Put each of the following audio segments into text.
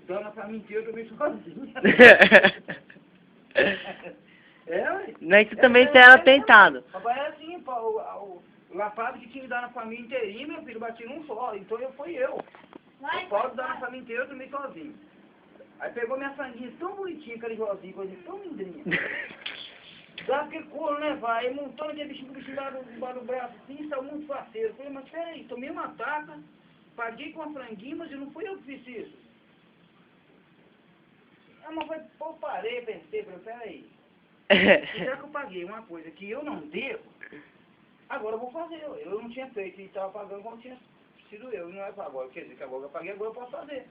dando a família inteira, eu dormi sozinho. Ué. Não é que tu também era tentado. Papai era assim, pô, o lapado que tinha que dar na família inteirinha, meu filho, bati num só, então fui eu. O Paulo dando na família inteira, eu dormi sozinho. Aí pegou minha sanguinha tão bonitinha, carinhosinha, coisa tão lindrinha. Dá que couro, né, vai? Aí montou naquele bichinho lá no braço assim, saiu muito faceiro. Falei, mas peraí, tomei uma taca, paguei com a franguinha, mas não fui eu que fiz isso. Ah, mas foi, pô, parei, pensei, falei, peraí. Já que eu paguei uma coisa que eu não devo, agora eu vou fazer. Eu não tinha feito e estava pagando como tinha sido eu, não é para agora. Quer dizer, que agora eu paguei, agora eu posso fazer.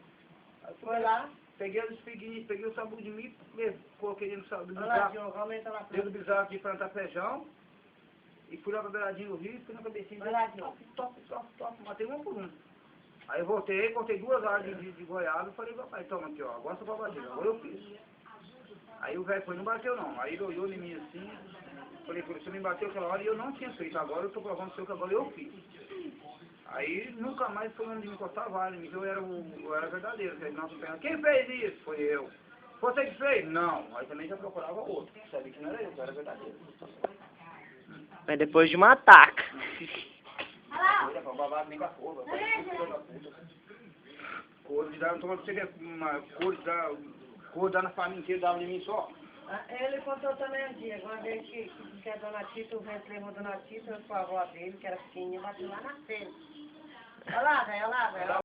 Aí foi lá, peguei os espiguinhos, peguei o sabugo de milho, coloquei no sabugo do bizarro, dentro do bizarro de plantar feijão, e fui lá pra beiradinha do rio, e fui na cabecinha top, matei uma por uma. Aí eu voltei, cortei 2 horas de goiaba e falei, papai, toma aqui, ó, agora só pra bater, agora eu fiz. Aí o velho foi, não bateu não, aí ele olhou em mim assim, falei, você me bateu aquela hora e eu não tinha feito, agora eu tô provando seu que agora eu fiz. Aí nunca mais foi onde me encostar vale, que eu era verdadeiro. Quem fez isso? Foi eu. Você que fez? Não. Aí também já procurava outro. Sabia que não era eu era verdadeiro. Mas depois de uma ataca. Olha pra babado nem com a cor, cor de dar, não tô falando pra você que é uma cor de dar na família inteira, dava de mim só. Ele contou também um dia, uma vez que a dona Tita, o vento levou a dona Tita com a avó dele, que era pequenininha, bateu lá na frente. Olha lá, velho, olha lá, velho.